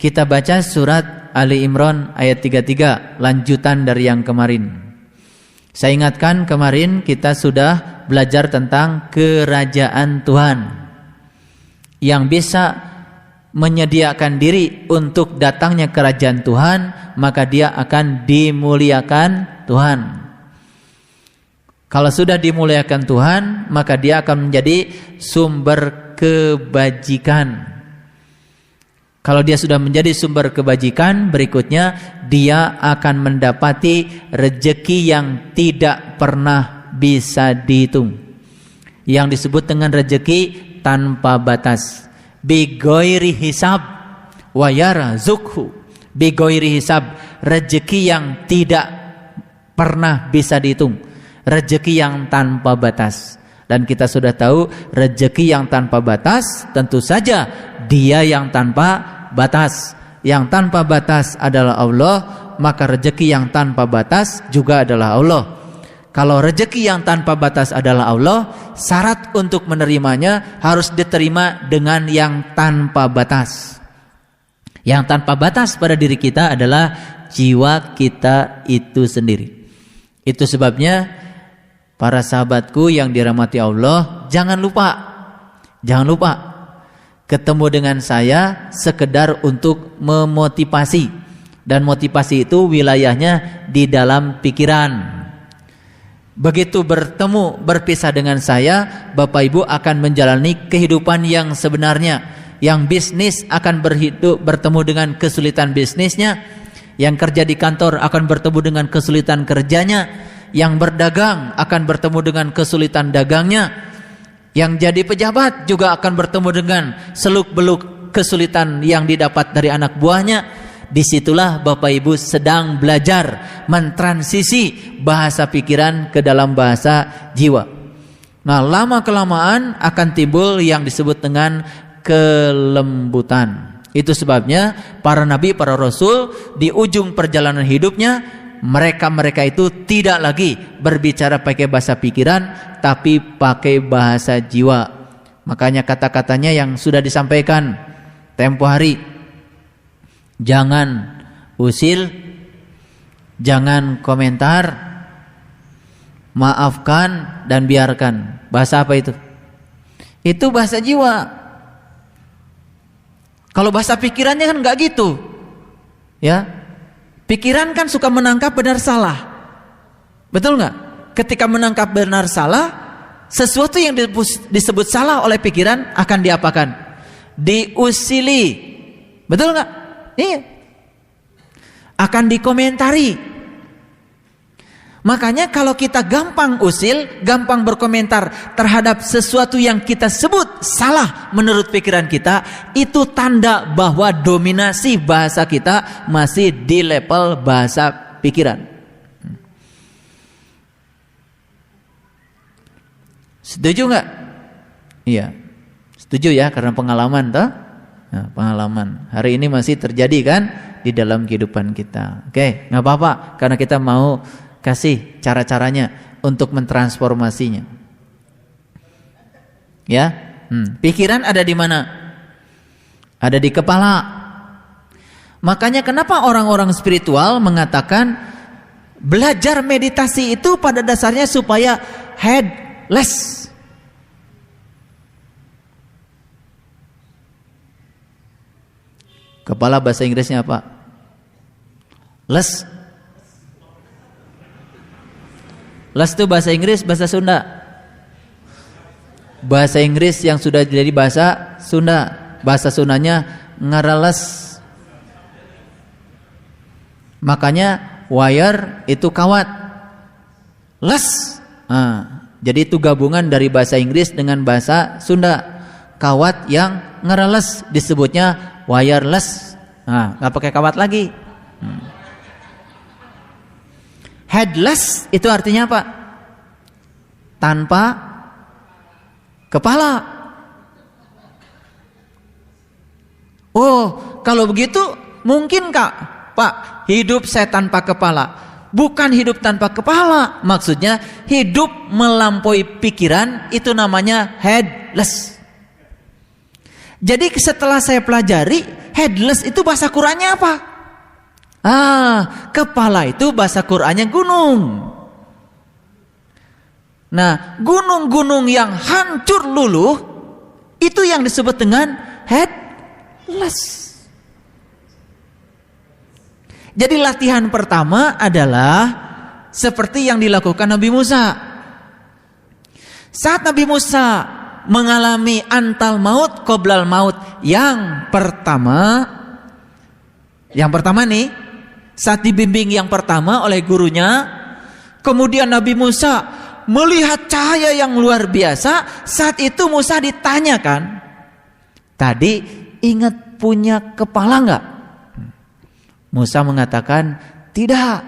Kita baca surat Ali Imran ayat 33, lanjutan dari yang kemarin. Saya ingatkan kemarin kita sudah belajar tentang kerajaan Tuhan yang bisa menyediakan diri untuk datangnya kerajaan Tuhan, maka dia akan dimuliakan Tuhan. Kalau sudah dimuliakan Tuhan, maka dia akan menjadi sumber kebajikan. Kalau dia sudah menjadi sumber kebajikan, berikutnya dia akan mendapati rezeki yang tidak pernah bisa dihitung, yang disebut dengan rezeki tanpa batas. Bigoiri hisab wa yarzukhu. Bigoiri hisab, rezeki yang tidak pernah bisa dihitung, rezeki yang tanpa batas. Dan kita sudah tahu rezeki yang tanpa batas tentu saja dia yang tanpa batas. Yang tanpa batas adalah Allah, maka rezeki yang tanpa batas juga adalah Allah. Kalau rezeki yang tanpa batas adalah Allah, syarat untuk menerimanya harus diterima dengan yang tanpa batas. Yang tanpa batas pada diri kita adalah jiwa kita itu sendiri. Itu sebabnya para sahabatku yang dirahmati Allah, jangan lupa ketemu dengan saya sekedar untuk memotivasi, dan motivasi itu wilayahnya di dalam pikiran. Begitu bertemu berpisah dengan saya, Bapak Ibu akan menjalani kehidupan yang sebenarnya. Yang bisnis akan bertemu dengan kesulitan bisnisnya, yang kerja di kantor akan bertemu dengan kesulitan kerjanya, yang berdagang akan bertemu dengan kesulitan dagangnya, yang jadi pejabat juga akan bertemu dengan seluk-beluk kesulitan yang didapat dari anak buahnya. Disitulah Bapak Ibu sedang belajar mentransisi bahasa pikiran ke dalam bahasa jiwa. Nah, lama-kelamaan akan timbul yang disebut dengan kelembutan. Itu sebabnya para nabi, para rasul di ujung perjalanan hidupnya, mereka itu tidak lagi berbicara pakai bahasa pikiran, tapi pakai bahasa jiwa. Makanya kata-katanya yang sudah disampaikan tempo hari, jangan usil, jangan komentar, maafkan dan biarkan. Bahasa apa itu? Itu bahasa jiwa. Kalau bahasa pikirannya kan enggak gitu. Ya. Pikiran kan suka menangkap benar salah. Betul enggak? Ketika menangkap benar salah, sesuatu yang disebut salah oleh pikiran akan diapakan? Diusili. Betul enggak? Iya. Akan dikomentari. Makanya kalau kita gampang usil, gampang berkomentar terhadap sesuatu yang kita sebut salah menurut pikiran kita, itu tanda bahwa dominasi bahasa kita masih di level bahasa pikiran. Setuju nggak? Iya. Setuju ya, karena pengalaman toh. Nah, pengalaman hari ini masih terjadi kan di dalam kehidupan kita. Oke, nggak apa-apa, karena kita mau kasih cara-caranya untuk mentransformasinya. Ya, pikiran ada di mana? Ada di kepala. Makanya kenapa orang-orang spiritual mengatakan belajar meditasi itu pada dasarnya supaya headless. Kepala bahasa Inggrisnya apa? Less. Less itu bahasa Inggris, bahasa Sunda. Bahasa Inggris yang sudah jadi bahasa Sunda. Bahasa Sundanya ngarales. Makanya wire itu kawat. Less. Jadi itu gabungan dari bahasa Inggris dengan bahasa Sunda. Kawat yang ngarales disebutnya wireless. Nggak pakai kawat lagi. Headless itu artinya apa? Tanpa kepala. Oh, kalau begitu mungkin Pak, hidup saya tanpa kepala? Bukan hidup tanpa kepala, maksudnya hidup melampaui pikiran, itu namanya headless. Jadi setelah saya pelajari, headless itu bahasa Qur'annya apa? Kepala itu bahasa Qur'annya gunung. Nah, gunung-gunung yang hancur luluh itu yang disebut dengan headless. Jadi latihan pertama adalah seperti yang dilakukan Nabi Musa. Saat Nabi Musa mengalami antal maut qoblal maut yang pertama nih, saat dibimbing yang pertama oleh gurunya, kemudian Nabi Musa melihat cahaya yang luar biasa. Saat itu Musa ditanyakan, tadi ingat punya kepala enggak? Musa mengatakan, tidak.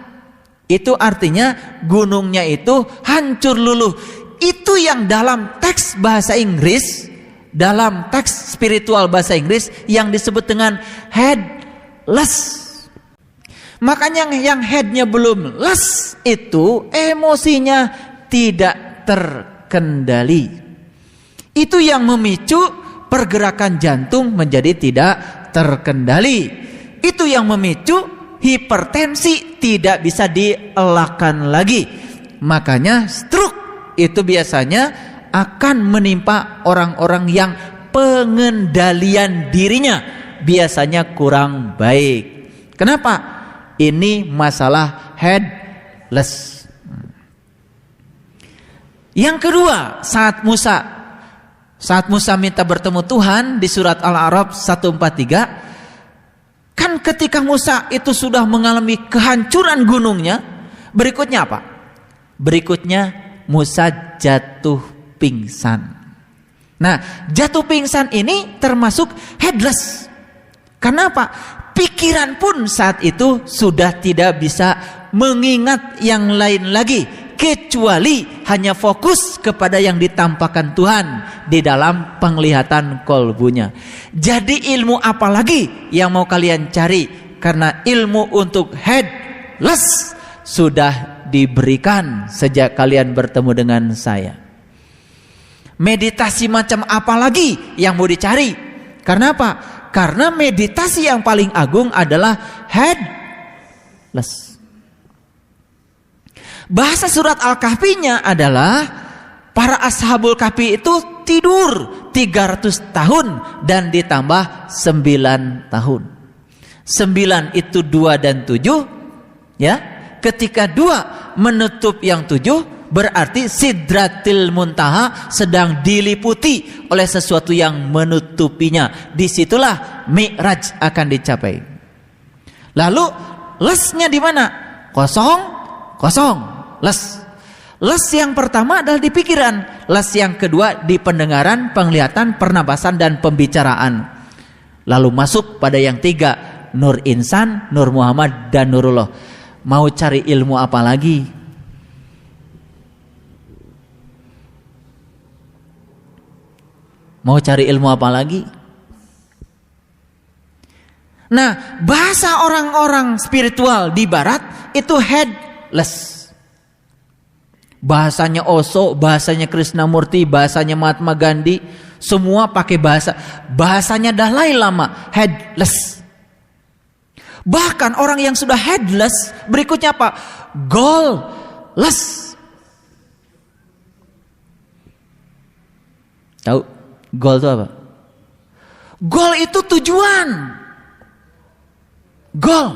Itu artinya gunungnya itu hancur luluh. Itu yang dalam teks bahasa Inggris, dalam teks spiritual bahasa Inggris yang disebut dengan headless. Makanya yang headnya belum less itu emosinya tidak terkendali. Itu yang memicu pergerakan jantung menjadi tidak terkendali. Itu yang memicu hipertensi tidak bisa dielakkan lagi. Makanya stroke itu biasanya akan menimpa orang-orang yang pengendalian dirinya biasanya kurang baik. Kenapa? Ini masalah headless. Yang kedua, saat Musa minta bertemu Tuhan di surat Al-A'raf 143, kan ketika Musa itu sudah mengalami kehancuran gunungnya, berikutnya apa? Berikutnya Musa jatuh pingsan. Nah, jatuh pingsan ini termasuk headless. Kenapa? Pikiran pun saat itu sudah tidak bisa mengingat yang lain lagi, kecuali hanya fokus kepada yang ditampakkan Tuhan di dalam penglihatan kolbunya. Jadi ilmu apa lagi yang mau kalian cari? Karena ilmu untuk headless sudah diberikan sejak kalian bertemu dengan saya. Meditasi macam apa lagi yang mau dicari? Karena apa? Karena meditasi yang paling agung adalah headless. Bahasa surat Al-Kahfinya adalah para ashabul kahfi itu tidur 300 tahun dan ditambah 9 tahun. 9 itu 2 dan 7, ya. Ketika 2 menutup yang 7, berarti Sidratil Muntaha sedang diliputi oleh sesuatu yang menutupinya. Disitulah Mi'raj akan dicapai. Lalu lesnya di mana? Kosong, les. Les yang pertama adalah di pikiran, les yang kedua di pendengaran, penglihatan, pernapasan dan pembicaraan. Lalu masuk pada yang 3, Nur Insan, Nur Muhammad dan Nurullah. Mau cari ilmu apa lagi? Mau cari ilmu apa lagi? Nah, bahasa orang-orang spiritual di barat itu headless. Bahasanya Osho, bahasanya Krishnamurti, bahasanya Mahatma Gandhi, semua pakai bahasanya Dalai Lama, headless. Bahkan orang yang sudah headless, berikutnya apa? Goalless. Tahu goal itu apa? Goal itu tujuan. Goal.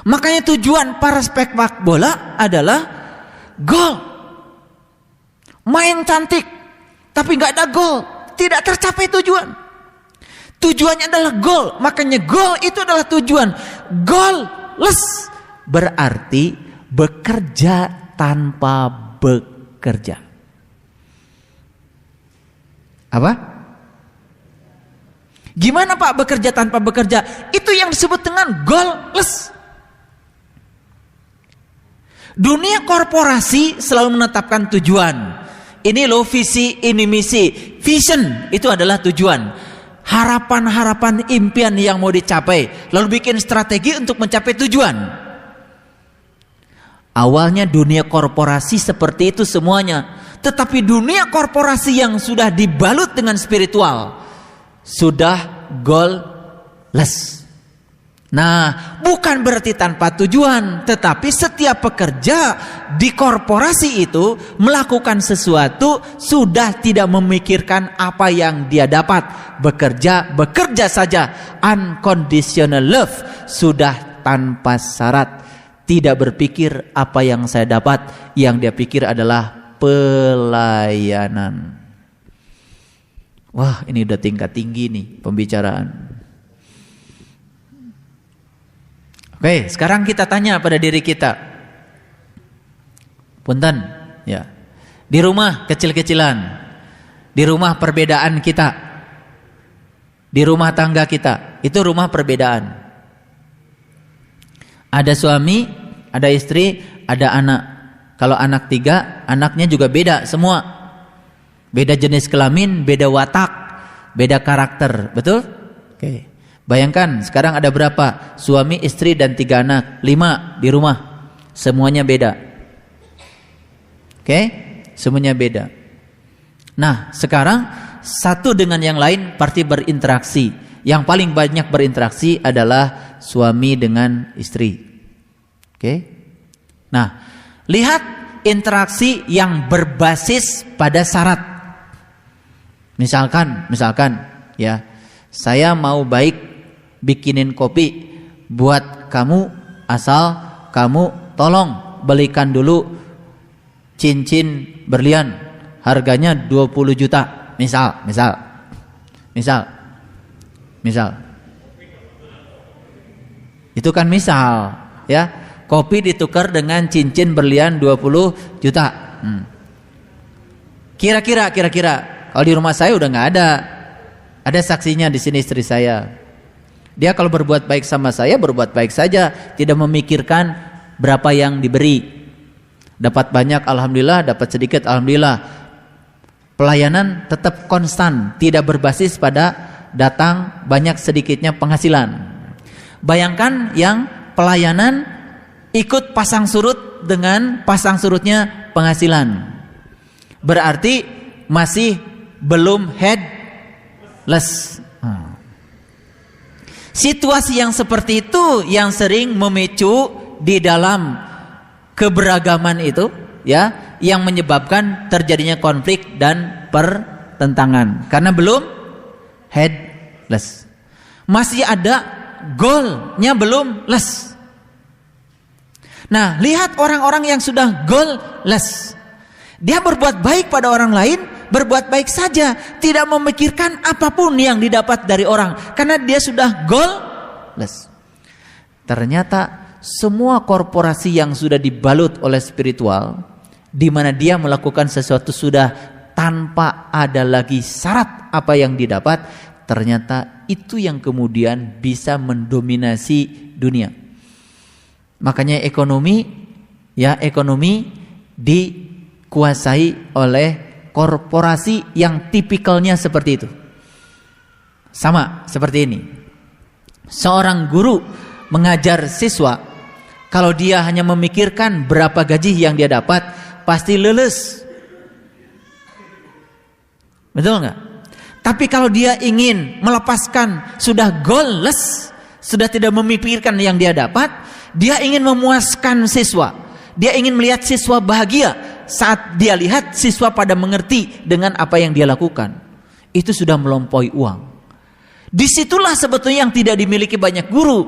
Makanya tujuan para sepak bola adalah goal. Main cantik tapi nggak ada goal, tidak tercapai tujuan. Tujuannya adalah goal. Makanya goal itu adalah tujuan. Goalless berarti bekerja tanpa bekerja. Apa? Gimana Pak bekerja tanpa bekerja? Itu yang disebut dengan goalless. Dunia korporasi selalu menetapkan tujuan. Ini loh visi, ini misi. Vision itu adalah tujuan. Harapan-harapan, impian yang mau dicapai. Lalu bikin strategi untuk mencapai tujuan. Awalnya dunia korporasi seperti itu semuanya. Tetapi dunia korporasi yang sudah dibalut dengan spiritual sudah goalless. Nah, bukan berarti tanpa tujuan, tetapi setiap pekerja di korporasi itu melakukan sesuatu sudah tidak memikirkan apa yang dia dapat. Bekerja saja, unconditional love, sudah tanpa syarat. Tidak berpikir apa yang saya dapat, yang dia pikir adalah pelayanan. Wah, ini udah tingkat tinggi nih pembicaraan. Oke, sekarang kita tanya pada diri kita. Punten, ya. Di rumah kecil-kecilan, di rumah perbedaan kita, di rumah tangga kita, itu rumah perbedaan. Ada suami, ada istri, ada anak. Kalau anak 3, anaknya juga beda semua. Beda jenis kelamin, beda watak, beda karakter, betul? Oke. Bayangkan sekarang ada berapa? Suami, istri, dan 3 anak. 5 di rumah. Semuanya beda. Oke? Semuanya beda. Nah, sekarang satu dengan yang lain pasti berinteraksi. Yang paling banyak berinteraksi adalah suami dengan istri. Oke? Nah, lihat interaksi yang berbasis pada syarat. Misalkan ya, saya mau baik bikinin kopi buat kamu, asal kamu tolong belikan dulu cincin berlian harganya 20 juta. Misal. Itu kan misal, ya. Kopi ditukar dengan cincin berlian 20 juta. Kira-kira kalau di rumah saya udah nggak ada. Ada saksinya di sini, istri saya. Dia kalau berbuat baik sama saya, berbuat baik saja, tidak memikirkan berapa yang diberi. Dapat banyak, alhamdulillah, dapat sedikit, alhamdulillah. Pelayanan tetap konstan, tidak berbasis pada datang banyak sedikitnya penghasilan. Bayangkan yang pelayanan ikut pasang surut dengan pasang surutnya penghasilan. Berarti masih belum headless. Situasi yang seperti itu yang sering memicu di dalam keberagaman itu, ya, yang menyebabkan terjadinya konflik dan pertentangan karena belum headless. Masih ada goalnya belum less. Nah, lihat orang-orang yang sudah goalless. Dia berbuat baik pada orang lain, berbuat baik saja, tidak memikirkan apapun yang didapat dari orang, karena dia sudah goalless. Ternyata semua korporasi yang sudah dibalut oleh spiritual, di mana dia melakukan sesuatu sudah tanpa ada lagi syarat apa yang didapat, ternyata itu yang kemudian bisa mendominasi dunia. Makanya ekonomi dikuasai oleh korporasi yang tipikalnya seperti itu. Sama seperti ini. Seorang guru mengajar siswa, kalau dia hanya memikirkan berapa gaji yang dia dapat, pasti lulus. Betul nggak? Tapi kalau dia ingin melepaskan, sudah goalless, sudah tidak memikirkan yang dia dapat, dia ingin memuaskan siswa. Dia ingin melihat siswa bahagia. Saat dia lihat siswa pada mengerti dengan apa yang dia lakukan, itu sudah melampaui uang. Disitulah sebetulnya yang tidak dimiliki banyak guru,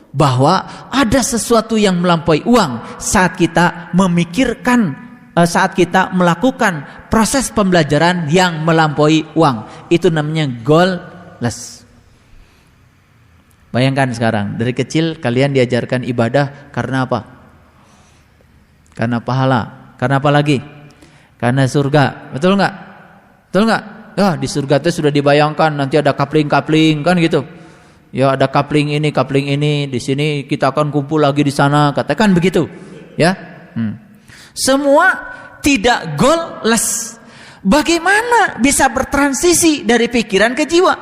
bahwa ada sesuatu yang melampaui uang saat kita memikirkan, saat kita melakukan proses pembelajaran yang melampaui uang. Itu namanya goalless. Bayangkan sekarang, dari kecil kalian diajarkan ibadah karena apa? Karena pahala. Karena apa lagi? Karena surga. Betul nggak? Betul nggak? Ya, di surga itu sudah dibayangkan nanti ada kapling-kapling kan gitu. Ya, ada kapling ini, di sini kita akan kumpul lagi di sana, katakan begitu. Ya. Semua tidak goalless. Bagaimana bisa bertransisi dari pikiran ke jiwa?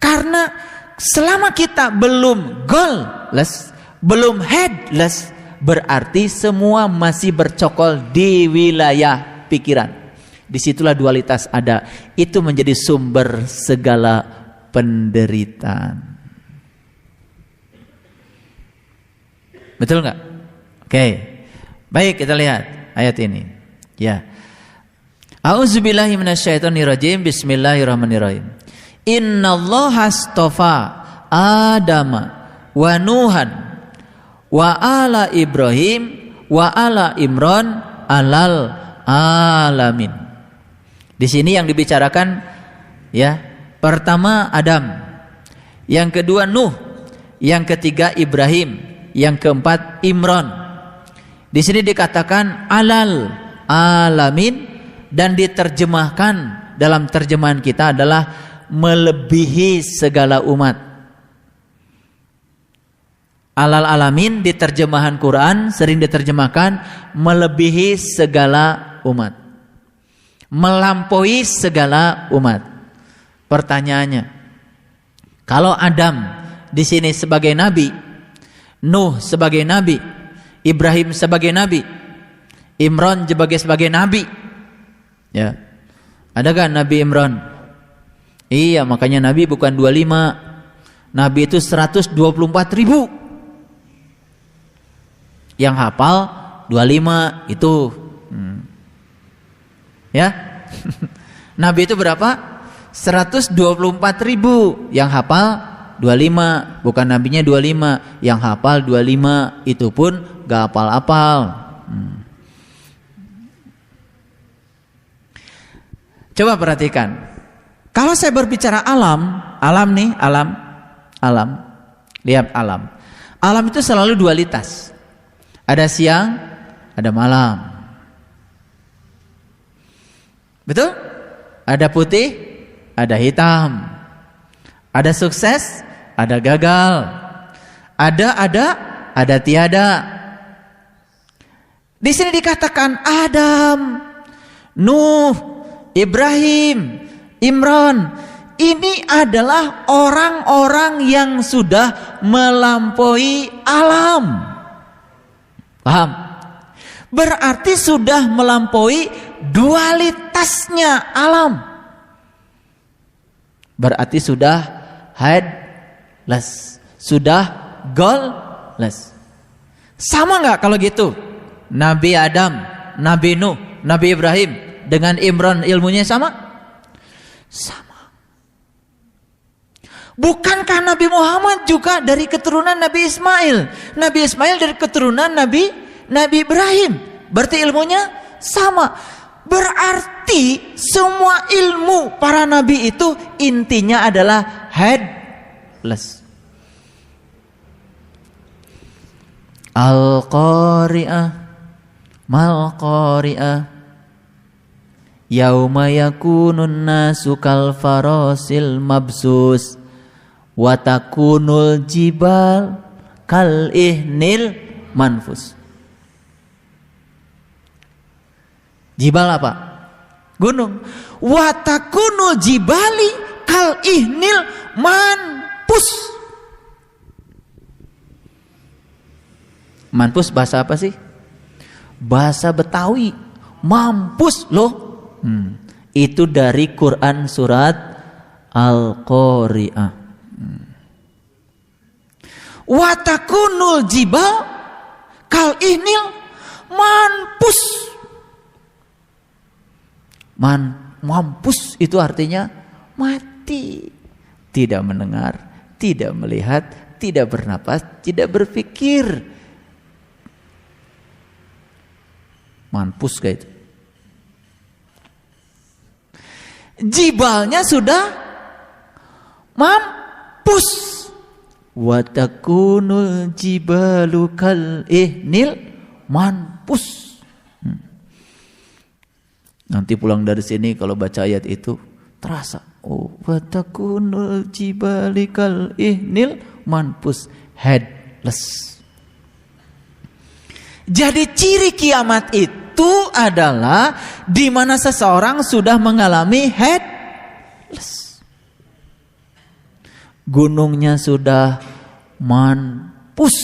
Karena selama kita belum goalless, belum headless, berarti semua masih bercokol di wilayah pikiran. Disitulah dualitas ada. Itu menjadi sumber segala penderitaan. Betul nggak? Oke. Baik, kita lihat ayat ini. Ya. A'udzubillahi minasyaitonirrajim. Bismillahirrahmanirrahim. Innallaha astafa Adama wa Nuhan wa ala Ibrahim wa ala Imran alal alamin. Di sini yang dibicarakan ya, pertama Adam, yang kedua Nuh, yang ketiga Ibrahim, yang keempat Imran. Di sini dikatakan alal alamin, dan diterjemahkan dalam terjemahan kita adalah melebihi segala umat. Alal alamin di terjemahan Quran sering diterjemahkan melebihi segala umat, melampaui segala umat. Pertanyaannya, kalau Adam di sini sebagai nabi, Nuh sebagai nabi, Ibrahim sebagai nabi, Imran sebagai nabi, ya, adakah Nabi Imran? Iya, makanya Nabi bukan 25, Nabi itu 124.000. Yang hafal 25 itu ya. Nabi itu berapa? 124.000. Yang hafal 25, bukan nabinya 25. Yang hafal 25, itu pun gak hafal-hafal. Coba perhatikan. Kalau saya berbicara alam nih, alam. Lihat alam. Alam itu selalu dualitas. Ada siang, ada malam. Betul? Ada putih, ada hitam. Ada sukses, ada gagal. Ada tiada. Di sini dikatakan Adam, Nuh, Ibrahim, Imran, ini adalah orang-orang yang sudah melampaui alam. Paham? Berarti sudah melampaui dualitasnya alam. Berarti sudah headless, sudah goalless. Sama nggak kalau gitu? Nabi Adam, Nabi Nuh, Nabi Ibrahim dengan Imran ilmunya sama? Sama. Bukankah Nabi Muhammad juga dari keturunan Nabi Ismail? Nabi Ismail dari keturunan Nabi Ibrahim. Berarti ilmunya sama. Berarti semua ilmu para nabi itu intinya adalah headless. Al-Qari'ah, Mal-Qari'ah, yauma yakunun nasu kal farasil mabsus wa takunul jibal kal ihnil manfus. Jibal apa? Gunung. Wa takunul jibali kal ihnil manfus. Manfus bahasa apa sih? Bahasa Betawi. Mampus loh. Itu dari Quran surat Al-Qari'ah. Wa takunul jibal kal ihnil manpus. Mampus itu artinya mati. Tidak mendengar, tidak melihat, tidak bernapas, tidak berpikir. Mampus kayak itu. Jibalnya sudah mampus. Wa takunul jibalu kal ihnil manpus. Nanti pulang dari sini kalau baca ayat itu terasa, oh, wa takunul jibali kal ihnil manpus, headless. Jadi ciri kiamat itu adalah di mana seseorang sudah mengalami headless. Gunungnya sudah manpus.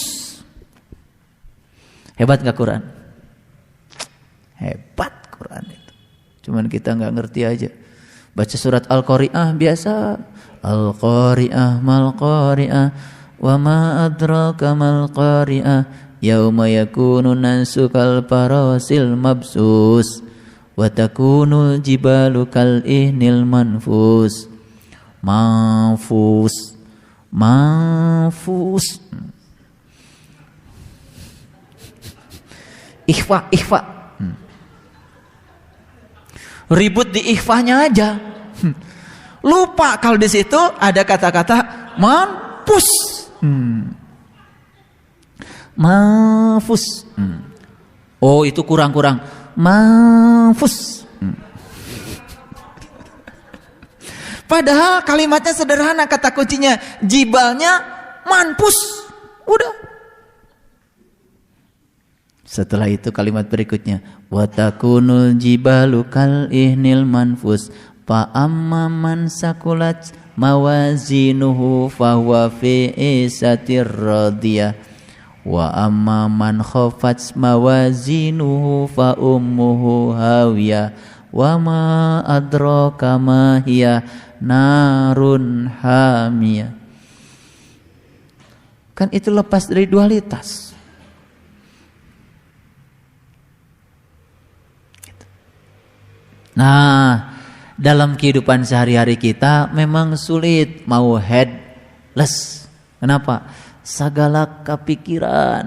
Hebat gak Quran? Hebat Quran itu. Cuman kita gak ngerti aja. Baca surat Al-Qari'ah biasa. Al-Qari'ah mal Qari'ah wa ma adraka mal Qari'ah yauma yakunu nasu kal parasil mabsus wa takunul jibalu kal ihnil manfus. Manfus. Ikhfa. Ribut di ikhfanya aja. Lupa kalau di situ ada kata-kata manfus. Manfus. Oh, itu kurang-kurang. Manfus. Padahal kalimatnya sederhana, kata kuncinya jibalnya manfus. Udah. Setelah itu kalimat berikutnya, wa takunul jibalu kal ihnil manfus fa amma man sakulat mawazinuhu fa huwa fi isatir radiyah wa amma man khafat mawazinuhu fa ummuhu hawiyah wa ma adraka ma hiya narun hamiyah. Kan itu lepas dari dualitas. Nah, dalam kehidupan sehari-hari kita memang sulit mau headless. Kenapa? Segala kepikiran.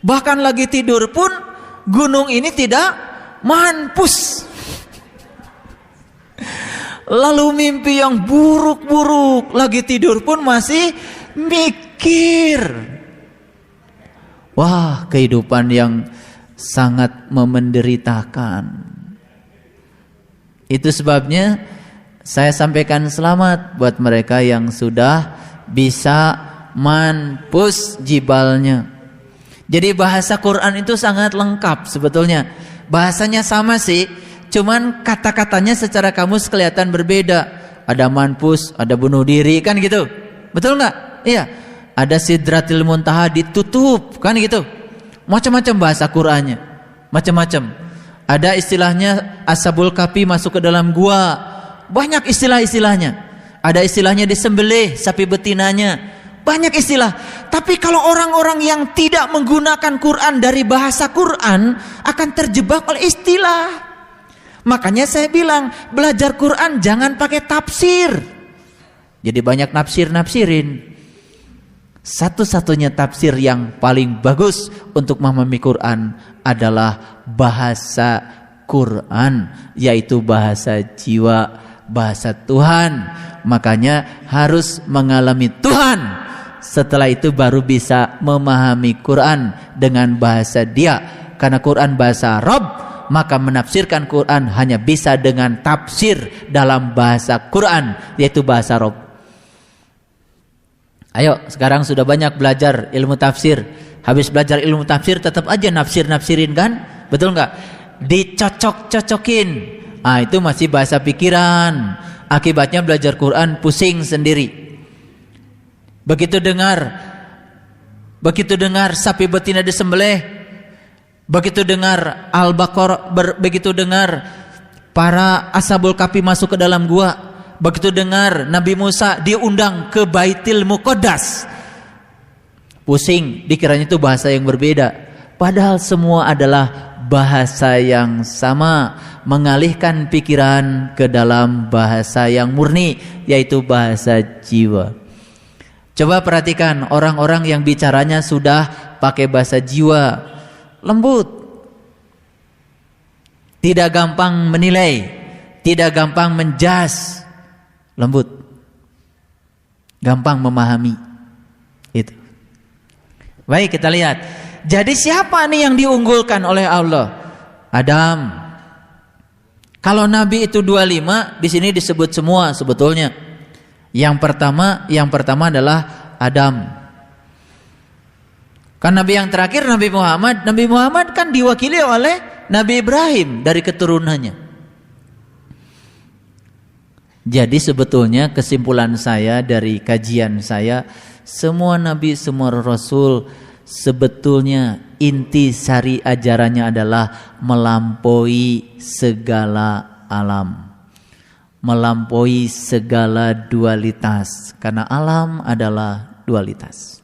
Bahkan lagi tidur pun gunung ini tidak manpus. Lalu mimpi yang buruk-buruk, lagi tidur pun masih mikir. Wah, kehidupan yang sangat memenderitakan. Itu sebabnya saya sampaikan selamat buat mereka yang sudah bisa manpus jibalnya. Jadi bahasa Quran itu sangat lengkap sebetulnya. Bahasanya sama sih, cuman kata-katanya secara kamus kelihatan berbeda. Ada manpus, ada bunuh diri, kan gitu. Betul nggak? Iya. Ada Sidratil Muntaha ditutup, kan gitu. Macam-macam bahasa Qur'annya, macam-macam. Ada istilahnya Ashabul Kahfi masuk ke dalam gua. Banyak istilah-istilahnya. Ada istilahnya disembelih sapi betinanya. Banyak istilah. Tapi kalau orang-orang yang tidak menggunakan Quran dari bahasa Quran akan terjebak oleh istilah. Makanya saya bilang, belajar Quran jangan pakai tafsir. Jadi banyak nafsirin. Satu-satunya tafsir yang paling bagus untuk memahami Quran adalah bahasa Quran, yaitu bahasa jiwa, bahasa Tuhan. Makanya harus mengalami Tuhan. Setelah itu baru bisa memahami Quran dengan bahasa dia. Karena Quran bahasa Arab, maka menafsirkan Quran hanya bisa dengan tafsir dalam bahasa Quran, yaitu bahasa Arab. Ayo, sekarang sudah banyak belajar ilmu tafsir. Habis belajar ilmu tafsir tetap aja nafsirin kan? Betul nggak? Dicocok-cocokin. Ah, itu masih bahasa pikiran. Akibatnya belajar Quran pusing sendiri. Begitu dengar sapi betina disembelih, begitu dengar Al-Baqarah, begitu dengar para Ashabul Kahfi masuk ke dalam gua, begitu dengar Nabi Musa diundang ke Baitul Muqaddas, pusing, dikiranya itu bahasa yang berbeda. Padahal semua adalah bahasa yang sama, mengalihkan pikiran ke dalam bahasa yang murni, yaitu bahasa jiwa. Coba perhatikan orang-orang yang bicaranya sudah pakai bahasa jiwa, lembut, tidak gampang menilai, tidak gampang menjas, lembut, gampang memahami. Itu. Baik, kita lihat. Jadi siapa nih yang diunggulkan oleh Allah? Adam. Kalau Nabi itu 25, di sini disebut semua sebetulnya. Yang pertama adalah Adam. Kan Nabi yang terakhir Nabi Muhammad kan diwakili oleh Nabi Ibrahim dari keturunannya. Jadi sebetulnya kesimpulan saya dari kajian saya, semua nabi, semua rasul sebetulnya inti sari ajarannya adalah melampaui segala alam, melampaui segala dualitas, karena alam adalah dualitas.